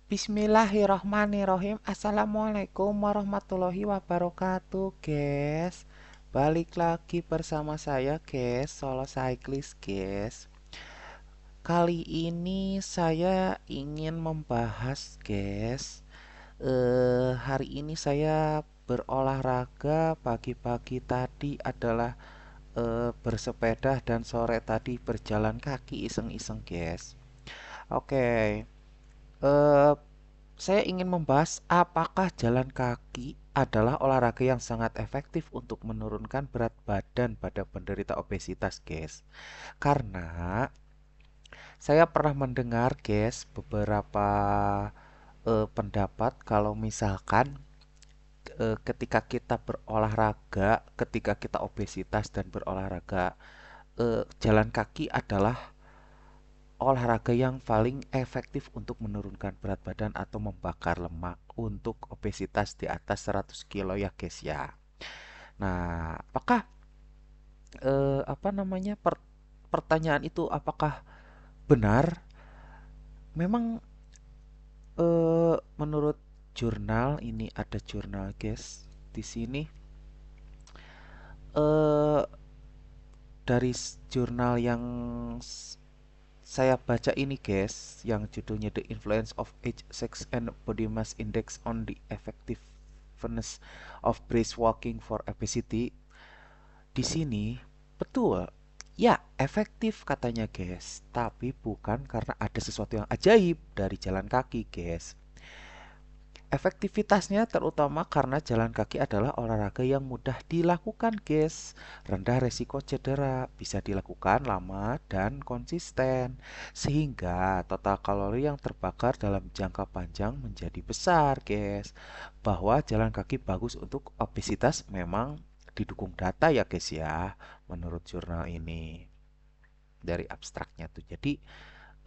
Bismillahirrohmanirrohim. Assalamualaikum warahmatullahi wabarakatuh, guys. Balik lagi bersama saya, guys, Solo Cyclist, guys. Kali ini saya ingin membahas, guys. Hari ini saya berolahraga. Pagi-pagi tadi adalah bersepeda, dan sore tadi berjalan kaki iseng-iseng, guys. Oke. eh Saya ingin membahas apakah jalan kaki adalah olahraga yang sangat efektif untuk menurunkan berat badan pada penderita obesitas, guys. Karena saya pernah mendengar, guys, beberapa pendapat kalau misalkan ketika kita berolahraga, ketika kita obesitas dan berolahraga, jalan kaki adalah olahraga yang paling efektif untuk menurunkan berat badan atau membakar lemak untuk obesitas di atas 100 kilo ya, guys, ya. Nah, apakah apa namanya pertanyaan itu apakah benar? Memang menurut jurnal, ini ada jurnal, guys, di sini eh dari jurnal yang saya baca ini, guys, yang judulnya The Influence of Age, Sex, and Body Mass Index on the Effectiveness of Brisk Walking for Obesity. Di sini betul, ya, efektif katanya, guys, tapi bukan karena ada sesuatu yang ajaib dari jalan kaki, guys. Efektivitasnya terutama karena jalan kaki adalah olahraga yang mudah dilakukan, guys. Rendah resiko cedera, bisa dilakukan lama dan konsisten. Sehingga total kalori yang terbakar dalam jangka panjang menjadi besar, guys. Bahwa jalan kaki bagus untuk obesitas memang didukung data ya, guys, ya. Menurut jurnal ini dari abstraknya tuh. Jadi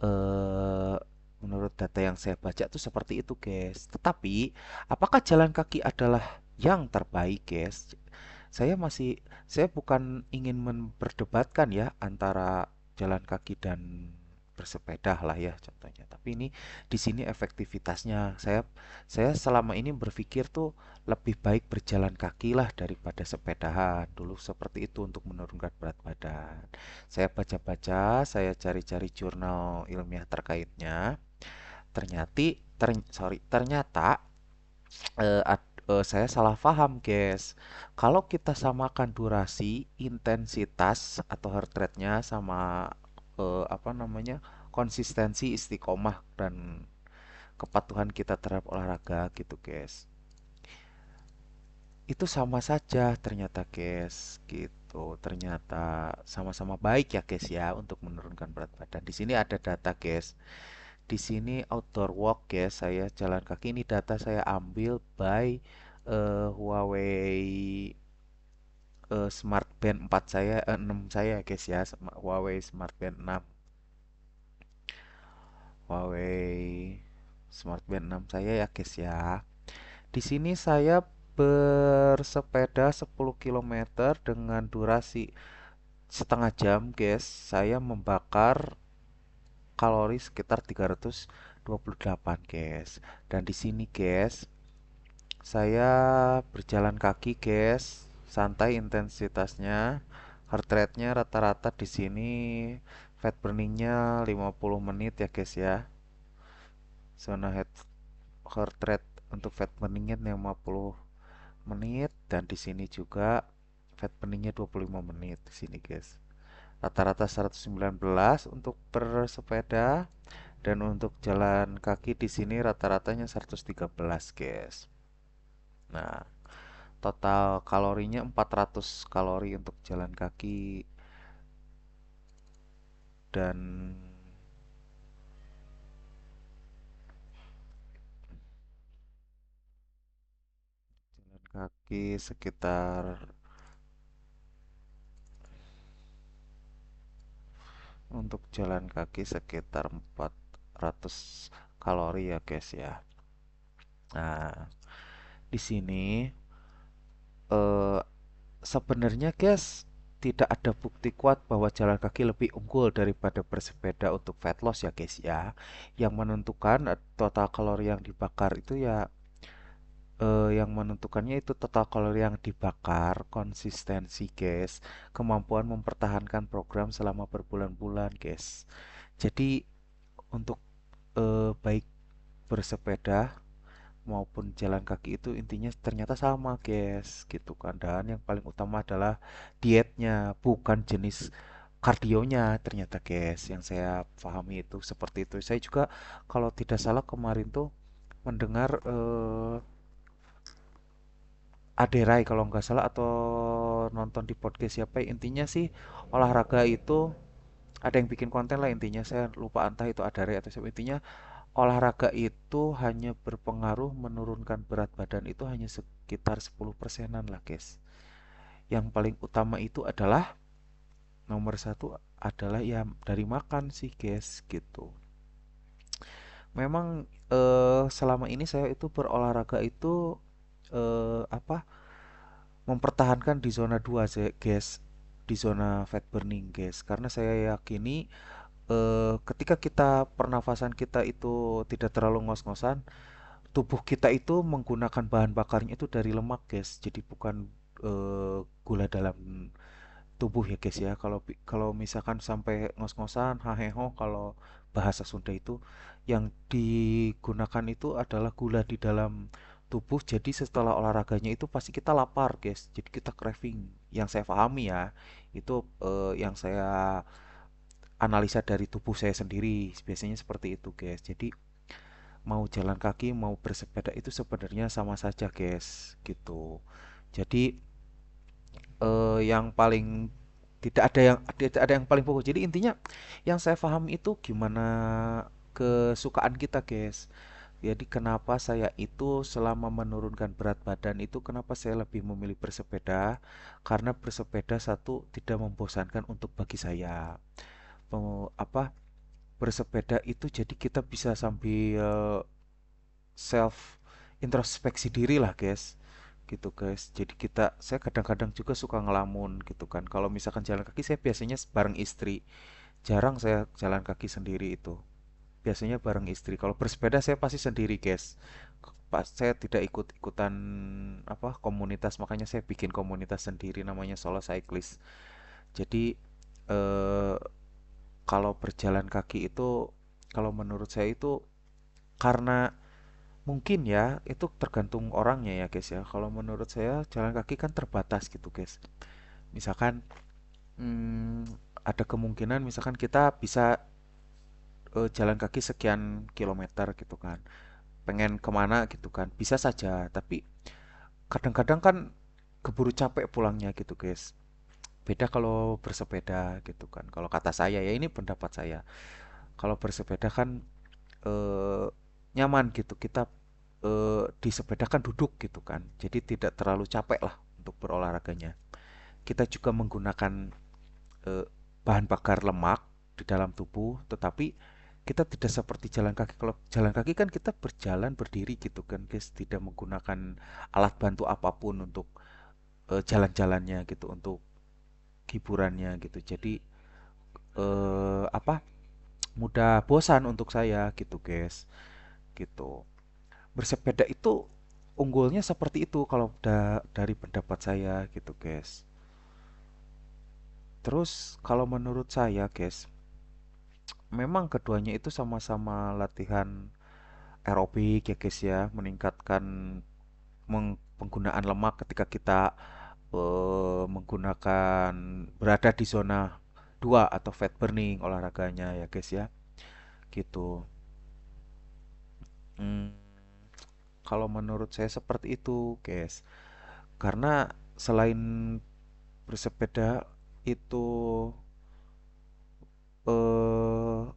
eh, menurut data yang saya baca tuh seperti itu, guys. Tetapi apakah jalan kaki adalah yang terbaik, guys? Saya bukan ingin memperdebatkan ya antara jalan kaki dan bersepeda lah ya contohnya. Tapi ini di sini efektivitasnya saya selama ini berpikir tuh lebih baik berjalan kaki lah daripada sepedahan. Dulu seperti itu untuk menurunkan berat badan. Saya baca-baca, saya cari-cari jurnal ilmiah terkaitnya. Ternyata saya salah paham, guys. Kalau kita samakan durasi, intensitas atau heart rate-nya sama apa namanya, konsistensi, istiqomah dan kepatuhan kita terhadap olahraga gitu, guys. Itu sama saja ternyata, guys. Gitu. Ternyata sama-sama baik ya, guys, ya, untuk menurunkan berat badan. Di sini ada data, guys. Di sini outdoor walk, guys. Saya jalan kaki, ini data saya ambil by Huawei Smart Band 4 saya, 6 saya, guys, ya. Huawei Smart Band 6. Huawei Smart Band 6 saya ya, guys, ya. Di sini saya bersepeda 10 kilometer dengan durasi setengah jam, guys. Saya membakar kalori sekitar 328, guys. Dan di sini, guys, saya berjalan kaki, guys, santai intensitasnya. Heart rate-nya rata-rata di sini, fat burningnya 50 menit ya, guys, ya. Zona heart rate untuk fat burningnya 50 menit, dan di sini juga fat burningnya 25 menit di sini, guys. Rata-rata 119 untuk bersepeda, dan untuk jalan kaki di sini rata-ratanya 113, guys. Nah, total kalorinya 400 kalori untuk jalan kaki, dan jalan kaki sekitar untuk jalan kaki sekitar 400 kalori ya, guys, ya. Nah, di sini eh sebenarnya, guys, tidak ada bukti kuat bahwa jalan kaki lebih unggul daripada bersepeda untuk fat loss ya guys ya. Yang menentukan total kalori yang dibakar itu ya yang menentukannya itu total kalori yang dibakar, konsistensi guys, kemampuan mempertahankan program selama berbulan-bulan guys. Jadi untuk baik bersepeda maupun jalan kaki itu intinya ternyata sama guys gitu kan, dan yang paling utama adalah dietnya bukan jenis kardionya ternyata guys, yang saya pahami itu seperti itu. Saya juga kalau tidak salah kemarin tuh mendengar Aderai kalau nggak salah, atau nonton di podcast siapa ya. Intinya sih olahraga itu ada yang bikin konten lah, intinya saya lupa entah itu Aderai atau siapa. Intinya olahraga itu hanya berpengaruh menurunkan berat badan itu hanya sekitar 10%-an lah guys. Yang paling utama itu adalah nomor satu adalah ya dari makan sih guys gitu. Memang selama ini saya itu berolahraga itu apa, mempertahankan di zona 2 guys, di zona fat burning guys, karena saya yakini ketika kita pernafasan kita itu tidak terlalu ngos-ngosan, tubuh kita itu menggunakan bahan bakarnya itu dari lemak guys, jadi bukan gula dalam tubuh ya guys ya. Kalau misalkan sampai ngos-ngosan haheho, kalau bahasa Sunda itu yang digunakan itu adalah gula di dalam tubuh. Jadi setelah olahraganya itu pasti kita lapar guys, jadi kita craving. Yang saya pahami ya itu yang saya analisa dari tubuh saya sendiri, biasanya seperti itu guys. Jadi mau jalan kaki mau bersepeda itu sebenarnya sama saja guys gitu. Jadi yang paling tidak ada yang paling pokok. Jadi intinya yang saya paham itu gimana kesukaan kita, guys. Jadi kenapa saya itu selama menurunkan berat badan itu kenapa saya lebih memilih bersepeda? Karena bersepeda satu tidak membosankan untuk bagi saya. Apa, bersepeda itu jadi kita bisa sambil self introspeksi diri lah guys, gitu guys. Jadi saya kadang-kadang juga suka ngelamun gitu kan, kalau misalkan jalan kaki saya biasanya bareng istri, jarang saya jalan kaki sendiri, itu biasanya bareng istri. Kalau bersepeda saya pasti sendiri guys, pas saya tidak ikut-ikutan apa komunitas, makanya saya bikin komunitas sendiri namanya solo cyclist. Jadi eh, kalau berjalan kaki itu, kalau menurut saya itu karena mungkin ya, itu tergantung orangnya ya guys ya. Kalau menurut saya jalan kaki kan terbatas gitu guys. Misalkan ada kemungkinan misalkan kita bisa jalan kaki sekian kilometer gitu kan. Pengen kemana gitu kan. Bisa saja. Tapi kadang-kadang kan keburu capek pulangnya gitu guys. Beda kalau bersepeda gitu kan. Kalau kata saya ya, ini pendapat saya. Kalau bersepeda kan eh, nyaman gitu. Kita di sepeda kan duduk gitu kan. Jadi tidak terlalu capek lah untuk berolahraganya. Kita juga menggunakan eh, bahan bakar lemak di dalam tubuh, tetapi kita tidak seperti jalan kaki. Kalau jalan kaki kan kita berjalan berdiri gitu kan, guys, tidak menggunakan alat bantu apapun untuk jalan-jalannya gitu, untuk hiburannya gitu. Jadi apa, mudah bosan untuk saya gitu, guys. Gitu. Bersepeda itu unggulnya seperti itu kalau dari pendapat saya gitu guys. Terus kalau menurut saya guys, memang keduanya itu sama-sama latihan aerobik ya guys ya, meningkatkan penggunaan lemak ketika kita menggunakan berada di zona 2 atau fat burning olahraganya ya guys ya, gitu. Hmm, kalau menurut saya seperti itu guys. Karena selain bersepeda itu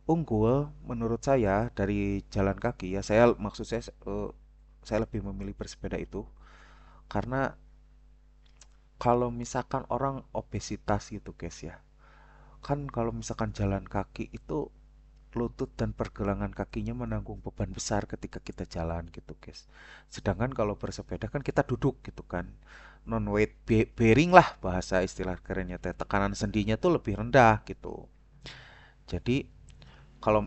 unggul menurut saya dari jalan kaki ya, saya maksud saya saya lebih memilih bersepeda itu karena kalau misalkan orang obesitas gitu guys ya, kan kalau misalkan jalan kaki itu lutut dan pergelangan kakinya menanggung beban besar ketika kita jalan gitu guys. Sedangkan kalau bersepeda kan kita duduk gitu kan, non weight bearing lah bahasa istilah kerennya teh, tekanan sendinya tuh lebih rendah gitu. Jadi kalau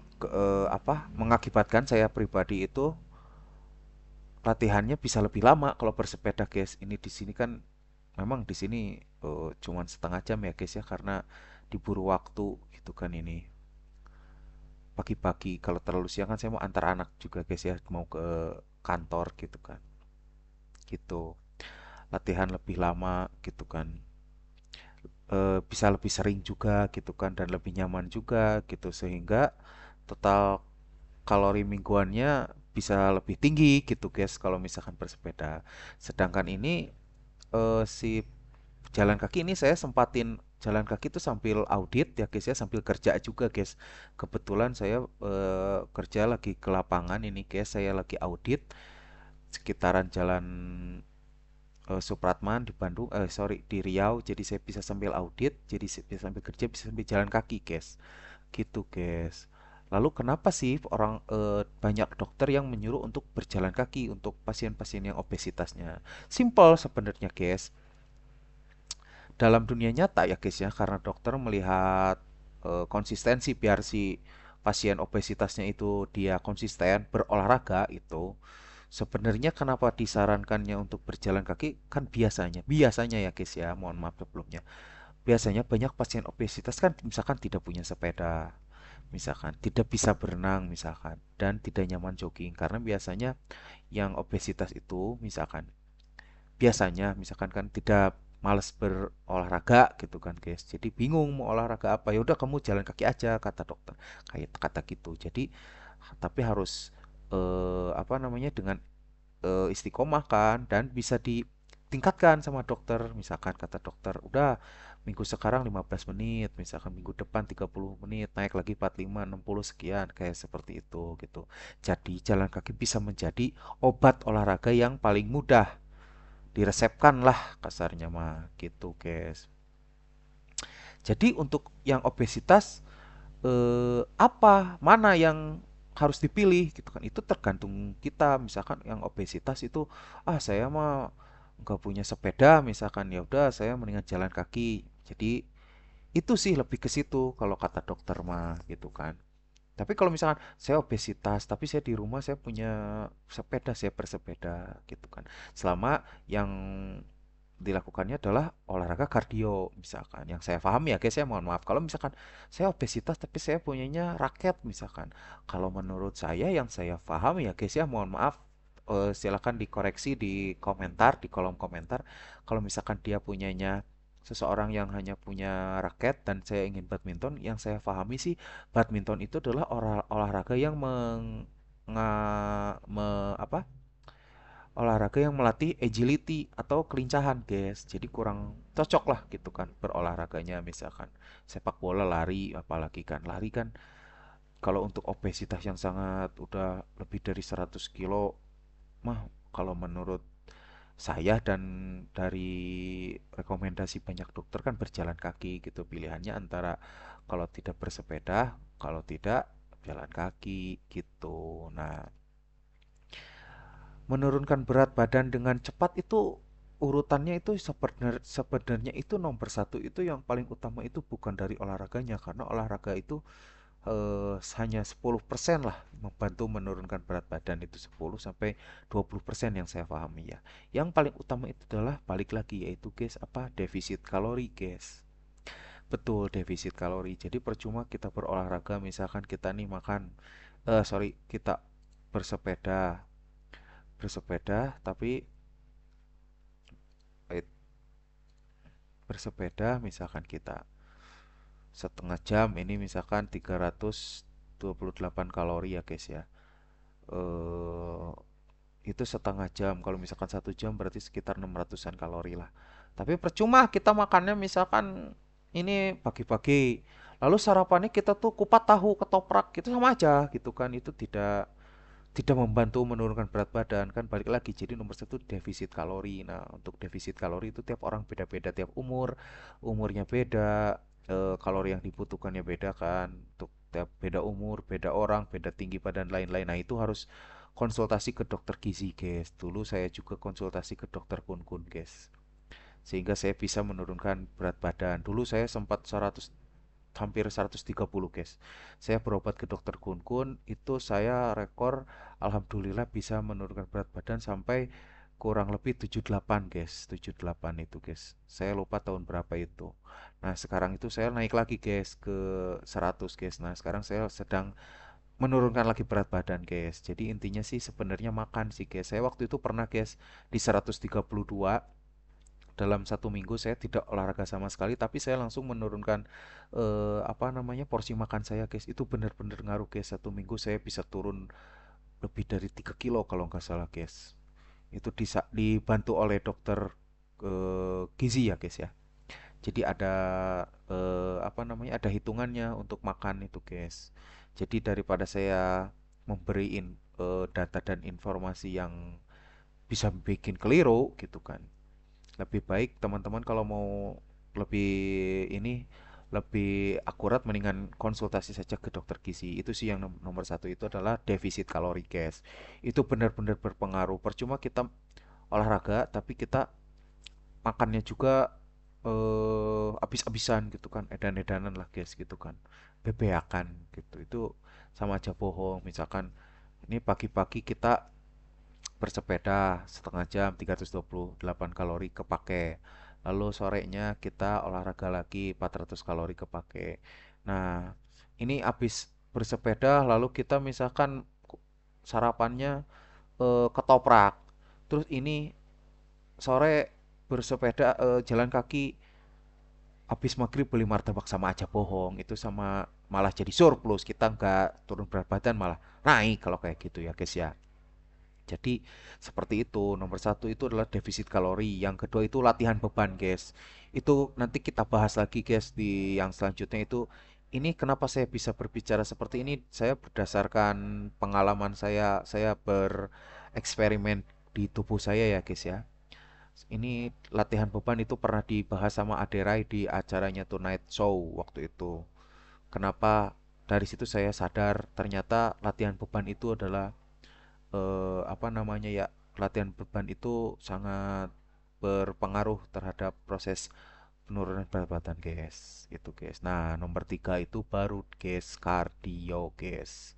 mengakibatkan saya pribadi itu latihannya bisa lebih lama kalau bersepeda guys. Ini di sini kan memang di sini cuman setengah jam ya guys ya, karena diburu waktu gitu kan ini. Pagi-pagi kalau terlalu siang kan saya mau antar anak juga guys ya, mau ke kantor gitu kan. Gitu. Latihan lebih lama gitu kan. Bisa lebih sering juga gitu kan, dan lebih nyaman juga gitu, sehingga total kalori mingguannya bisa lebih tinggi gitu guys kalau misalkan bersepeda. Sedangkan ini si jalan kaki ini saya sempatin jalan kaki itu sambil audit ya guys ya, sambil kerja juga guys. Kebetulan saya kerja lagi ke lapangan ini guys, saya lagi audit sekitaran jalan Supratman di Bandung, sorry di Riau. Jadi saya bisa sambil audit, jadi bisa sambil kerja, bisa sambil jalan kaki guys. Gitu guys. Lalu kenapa sih banyak dokter yang menyuruh untuk berjalan kaki untuk pasien-pasien yang obesitasnya? Simple sebenarnya guys. Dalam dunia nyata ya guys ya, karena dokter melihat konsistensi biar si pasien obesitasnya itu dia konsisten berolahraga itu. Sebenarnya kenapa disarankannya untuk berjalan kaki? Kan biasanya ya guys ya, mohon maaf sebelumnya. Biasanya banyak pasien obesitas kan misalkan tidak punya sepeda, misalkan tidak bisa berenang misalkan, dan tidak nyaman jogging karena biasanya yang obesitas itu misalkan kan tidak males berolahraga gitu kan guys. Jadi bingung mau olahraga apa. Ya udah kamu jalan kaki aja kata dokter. Kayak kata gitu. Jadi tapi harus apa namanya dengan istiqomah kan, dan bisa ditingkatkan sama dokter. Misalkan kata dokter, udah minggu sekarang 15 menit, misalkan minggu depan 30 menit, naik lagi 45, 60 sekian, kayak seperti itu gitu. Jadi jalan kaki bisa menjadi obat olahraga yang paling mudah diresepkan lah kasarnya mah gitu guys. Jadi untuk yang obesitas apa mana yang harus dipilih gitu kan, itu tergantung kita. Misalkan yang obesitas itu, saya mah nggak punya sepeda misalkan, ya udah saya mendingan jalan kaki. Jadi itu sih lebih ke situ kalau kata dokter mah gitu kan. Tapi kalau misalkan saya obesitas, tapi saya di rumah saya punya sepeda, saya bersepeda gitu kan. Selama yang dilakukannya adalah olahraga kardio misalkan. Yang saya paham ya guys, saya mohon maaf. Kalau misalkan saya obesitas tapi saya punyanya raket misalkan. Kalau menurut saya yang saya paham ya guys ya, mohon maaf. Silakan dikoreksi di komentar, di kolom komentar. Kalau misalkan dia punyanya seseorang yang hanya punya raket dan saya ingin badminton, yang saya pahami sih badminton itu adalah olahraga yang apa? Olahraga yang melatih agility atau kelincahan, guys. Jadi kurang cocok lah gitu kan berolahraganya, misalkan sepak bola, lari, apalagi kan lari kan kalau untuk obesitas yang sangat udah lebih dari 100 kilo mah, kalau menurut saya dan dari rekomendasi banyak dokter kan berjalan kaki gitu pilihannya, antara kalau tidak bersepeda, kalau tidak jalan kaki gitu. Nah, menurunkan berat badan dengan cepat itu urutannya itu sebenarnya itu nomor satu, itu yang paling utama itu bukan dari olahraganya, karena olahraga itu hanya 10% lah membantu menurunkan berat badan, itu 10 sampai 20% yang saya pahami ya. Yang paling utama itu adalah balik lagi yaitu guys apa, defisit kalori guys. Betul, defisit kalori. Jadi percuma kita berolahraga misalkan kita nih makan sorry kita bersepeda bersepeda tapi eh, bersepeda misalkan kita setengah jam, ini misalkan 328 kalori ya guys ya. eh itu setengah jam, kalau misalkan 1 jam berarti sekitar 600-an kalori lah. Tapi percuma kita makannya misalkan ini pagi-pagi, lalu sarapannya kita tuh kupat tahu ketoprak, gitu sama aja gitu kan. Itu tidak tidak membantu menurunkan berat badan kan, balik lagi. Jadi nomor satu defisit kalori. Nah, untuk defisit kalori itu tiap orang beda-beda, tiap umurnya beda, kalori yang dibutuhkannya beda kan. Untuk setiap beda umur, beda orang, beda tinggi badan lain-lain. Nah, itu harus konsultasi ke dokter gizi, guys. Dulu saya juga konsultasi ke dokter kun-kun, guys. Sehingga saya bisa menurunkan berat badan. Dulu saya sempat 100, hampir 130, guys. Saya berobat ke dokter kun-kun, itu saya rekor alhamdulillah bisa menurunkan berat badan sampai kurang lebih 78, guys. 78 itu, guys. Saya lupa tahun berapa itu. Nah, sekarang itu saya naik lagi, guys, ke 100, guys. Nah, sekarang saya sedang menurunkan lagi berat badan, guys. Jadi intinya sih sebenarnya makan sih, guys. Saya waktu itu pernah, guys, di 132. Dalam 1 minggu saya tidak olahraga sama sekali, tapi saya langsung menurunkan apa namanya, porsi makan saya, guys. Itu benar-benar ngaruh, guys. 1 minggu saya bisa turun lebih dari 3 kilo kalau nggak salah, guys. Itu dibantu oleh dokter gizi ya, guys ya. Jadi ada apa namanya, ada hitungannya untuk makan itu, guys. Jadi daripada saya memberiin data dan informasi yang bisa bikin keliru gitu kan, lebih baik teman-teman kalau mau lebih ini, lebih akurat, mendingan konsultasi saja ke dokter gizi. Itu sih yang nomor satu, itu adalah defisit kalori, guys. Itu benar-benar berpengaruh. Percuma kita olahraga tapi kita makannya juga habis-habisan gitu kan, edan-edanan lah, guys, gitu kan, bebeakan gitu. Itu sama aja bohong. Misalkan ini pagi-pagi kita bersepeda setengah jam, 328 kalori kepake. Lalu sorenya kita olahraga lagi, 400 kalori kepake. Nah, ini habis bersepeda lalu kita misalkan sarapannya ketoprak. Terus ini sore bersepeda, jalan kaki, habis maghrib beli martabak, sama aja bohong. Itu sama, malah jadi surplus. Kita nggak turun berat badan, malah naik kalau kayak gitu ya, guys ya. Jadi seperti itu. Nomor satu itu adalah defisit kalori. Yang kedua itu latihan beban, guys. Itu nanti kita bahas lagi, guys, di yang selanjutnya itu. Ini kenapa saya bisa berbicara seperti ini? Saya berdasarkan pengalaman saya bereksperimen di tubuh saya ya, guys ya. Ini latihan beban itu pernah dibahas sama Aderai di acaranya Tonight Show waktu itu. Kenapa? Dari situ saya sadar ternyata latihan beban itu adalah apa namanya ya, latihan beban itu sangat berpengaruh terhadap proses penurunan berat badan, guys. Itu, guys. Nah, nomor tiga itu baru, guys, kardio, guys.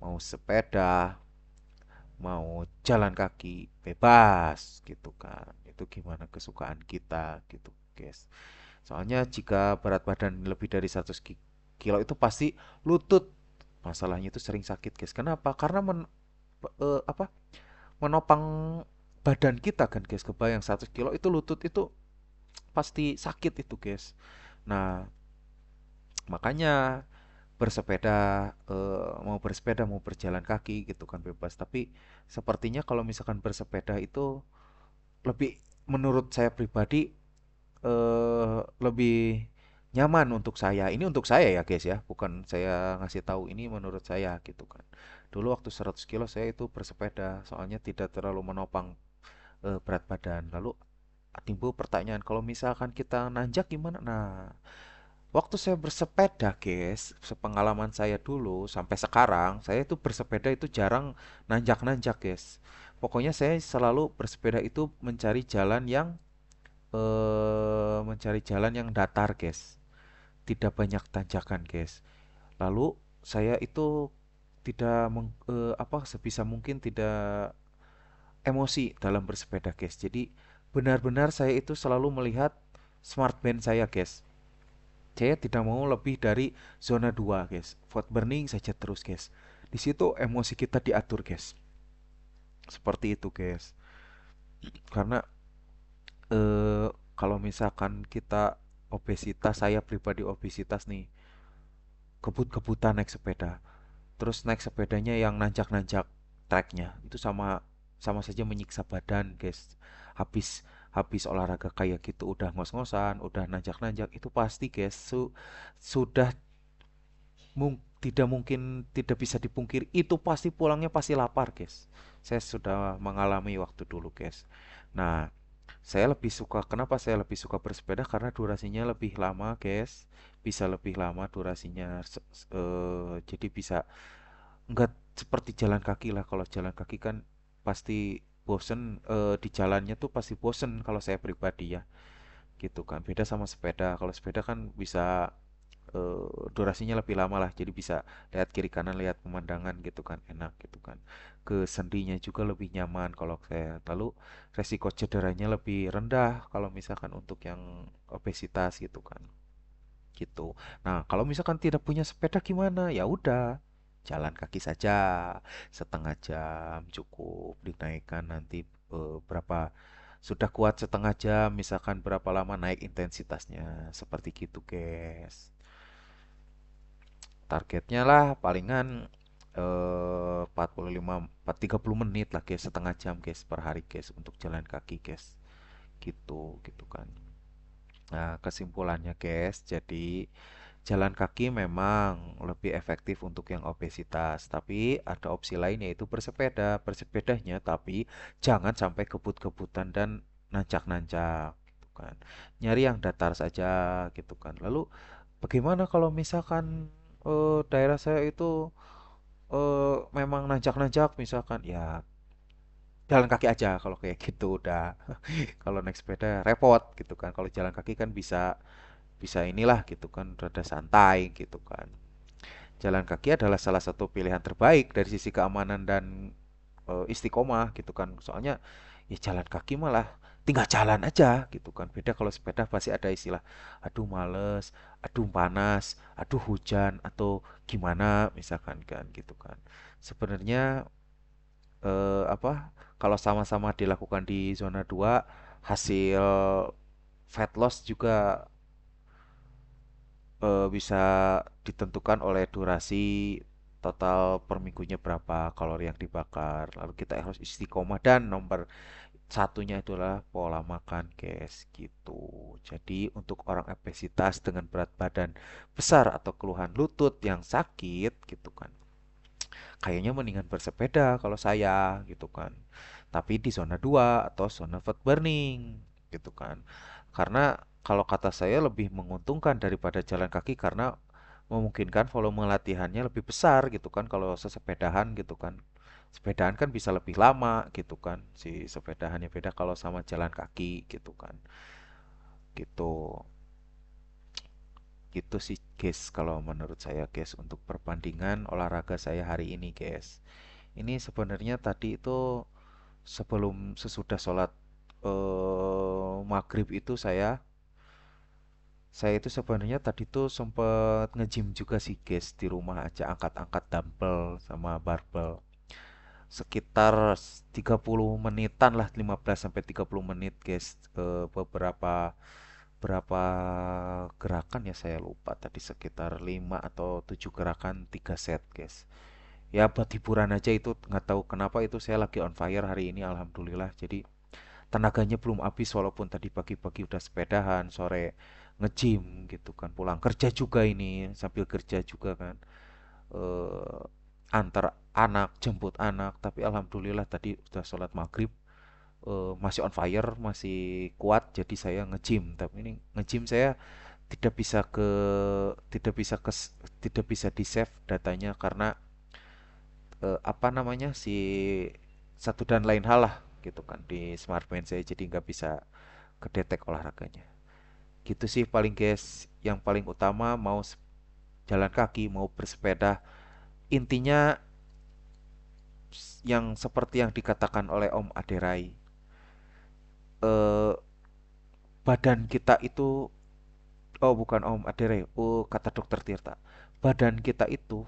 Mau sepeda, mau jalan kaki, bebas gitu kan. Itu gimana kesukaan kita gitu, guys. Soalnya jika berat badan lebih dari 100 kilo itu pasti lutut masalahnya itu sering sakit, guys. Kenapa? Karena apa, menopang badan kita kan, guys. Kebayang 100 kilo itu lutut itu pasti sakit itu, guys. Nah, makanya bersepeda, mau bersepeda mau berjalan kaki gitu kan bebas. Tapi sepertinya kalau misalkan bersepeda itu lebih, menurut saya pribadi, lebih nyaman untuk saya. Ini untuk saya ya, guys ya, bukan saya ngasih tahu, ini menurut saya gitu kan. Dulu waktu 100 kilo saya itu bersepeda, soalnya tidak terlalu menopang berat badan. Lalu timbul pertanyaan, kalau misalkan kita nanjak gimana? Nah, waktu saya bersepeda, guys, sepengalaman saya dulu sampai sekarang, saya itu bersepeda itu jarang nanjak-nanjak, guys. Pokoknya saya selalu bersepeda itu mencari jalan yang datar, guys. Tidak banyak tanjakan, guys. Lalu saya itu tidak apa, sebisa mungkin tidak emosi dalam bersepeda, guys. Jadi benar-benar saya itu selalu melihat smart band saya, guys. Saya tidak mau lebih dari zona 2, guys. Vote burning saja terus, guys. Di situ emosi kita diatur, guys. Seperti itu, guys. Karena eh kalau misalkan kita obesitas, saya pribadi obesitas nih, kebut-kebutan naik sepeda. Terus naik sepedanya yang nanjak-nanjak treknya. Itu sama sama saja menyiksa badan, guys. Habis habis olahraga kayak gitu udah ngos-ngosan, udah nanjak-nanjak, itu pasti, guys, sudah tidak mungkin, tidak bisa dipungkiri, itu pasti pulangnya pasti lapar, guys. Saya sudah mengalami waktu dulu, guys. Nah, kenapa saya lebih suka bersepeda? Karena durasinya lebih lama, guys. bisa lebih lama durasinya. Jadi bisa nggak seperti jalan kaki lah. Kalau jalan kaki kan pasti bosen, di jalannya tuh pasti bosen kalau saya pribadi ya, gitu kan. Beda sama sepeda. Kalau sepeda kan bisa durasinya lebih lama lah, jadi bisa lihat kiri kanan, lihat pemandangan gitu kan, enak gitu kan. Ke sendinya juga lebih nyaman kalau saya. Lalu resiko cederanya lebih rendah kalau misalkan untuk yang obesitas gitu kan, gitu. Nah, kalau misalkan tidak punya sepeda gimana? Ya udah, jalan kaki saja, setengah jam cukup. Dinaikkan nanti berapa, sudah kuat setengah jam, misalkan berapa lama naik intensitasnya, seperti gitu, guys. Targetnya lah palingan 45 30 menit lah guys, setengah jam guys per hari guys untuk jalan kaki guys. Gitu gitu kan. Nah, kesimpulannya guys, jadi jalan kaki memang lebih efektif untuk yang obesitas, tapi ada opsi lain yaitu bersepeda. Bersepedanya tapi jangan sampai kebut-kebutan dan nancak-nancak gitu kan. Nyari yang datar saja gitu kan. Lalu bagaimana kalau misalkan daerah saya itu memang nanjak-nanjak misalkan, ya jalan kaki aja kalau kayak gitu udah. Kalau naik sepeda repot gitu kan. Kalau jalan kaki kan bisa bisa inilah gitu kan, rada santai gitu kan. Jalan kaki adalah salah satu pilihan terbaik dari sisi keamanan dan istiqomah gitu kan. Soalnya ya jalan kaki malah tinggal jalan aja gitu kan. Beda kalau sepeda pasti ada istilah, aduh males, aduh panas, aduh hujan atau gimana misalkan kan gitu kan. Sebenarnya apa, kalau sama-sama dilakukan di zona 2, hasil fat loss juga bisa ditentukan oleh durasi total per minggunya berapa kalori yang dibakar. Lalu kita harus istiqomah dan nomor satunya itulah pola makan, guys, gitu. Jadi untuk orang obesitas dengan berat badan besar atau keluhan lutut yang sakit gitu kan, kayaknya mendingan bersepeda kalau saya gitu kan. Tapi di zona 2 atau zona fat burning gitu kan. Karena kalau kata saya lebih menguntungkan daripada jalan kaki karena memungkinkan volume latihannya lebih besar gitu kan kalau sesepedahan gitu kan. Sepedahan kan bisa lebih lama gitu kan. Si sepedahannya beda kalau sama jalan kaki gitu kan. Gitu. Gitu sih guys kalau menurut saya guys untuk perbandingan olahraga saya hari ini guys. Ini sebenarnya tadi itu sebelum sesudah sholat maghrib itu saya itu sebenarnya tadi tuh sempet nge-gym juga sih guys, di rumah aja angkat-angkat dumbbell sama barbell sekitar 30 menitan lah, 15 sampai 30 menit guys. Beberapa berapa gerakan ya saya lupa tadi, sekitar 5 atau 7 gerakan 3 set guys. Ya buat hiburan aja, itu nggak tahu kenapa itu saya lagi on fire hari ini alhamdulillah. Jadi tenaganya belum habis walaupun tadi pagi-pagi udah sepedahan, sore nge-gym gitu kan, pulang kerja juga ini sambil kerja juga kan, eh, antar anak, jemput anak, tapi alhamdulillah tadi udah sholat maghrib, masih on fire, masih kuat, jadi saya nge-gym. Tapi ini nge-gym saya tidak bisa ke tidak bisa ke tidak bisa di save datanya karena apa namanya, si satu dan lain hal lah gitu kan di smartphone saya, jadi nggak bisa kedetek olahraganya. Gitu sih paling guys, yang paling utama mau jalan kaki mau bersepeda, intinya yang seperti yang dikatakan oleh Om Aderai, eh, badan kita itu, oh bukan Om Aderai, oh kata Dokter Tirta, badan kita itu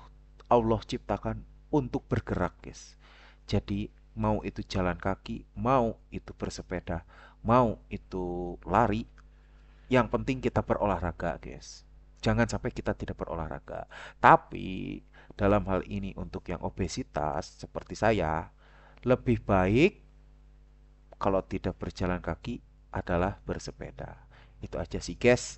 Allah ciptakan untuk bergerak guys. Jadi mau itu jalan kaki, mau itu bersepeda, mau itu lari, yang penting kita berolahraga, guys. Jangan sampai kita tidak berolahraga. Tapi dalam hal ini untuk yang obesitas seperti saya, lebih baik kalau tidak berjalan kaki adalah bersepeda. Itu aja sih, guys.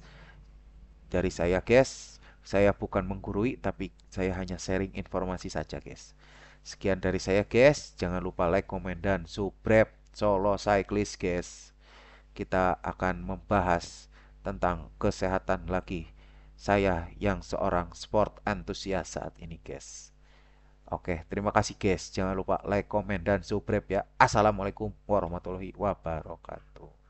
Dari saya, guys. Saya bukan menggurui, tapi saya hanya sharing informasi saja, guys. Sekian dari saya, guys. Jangan lupa like, komen, dan subscribe Solo Cyclist, guys. Kita akan membahas tentang kesehatan lagi saya yang seorang sport antusias saat ini, guys. Oke, terima kasih, guys. Jangan lupa like, komen, dan subscribe ya. Assalamualaikum warahmatullahi wabarakatuh.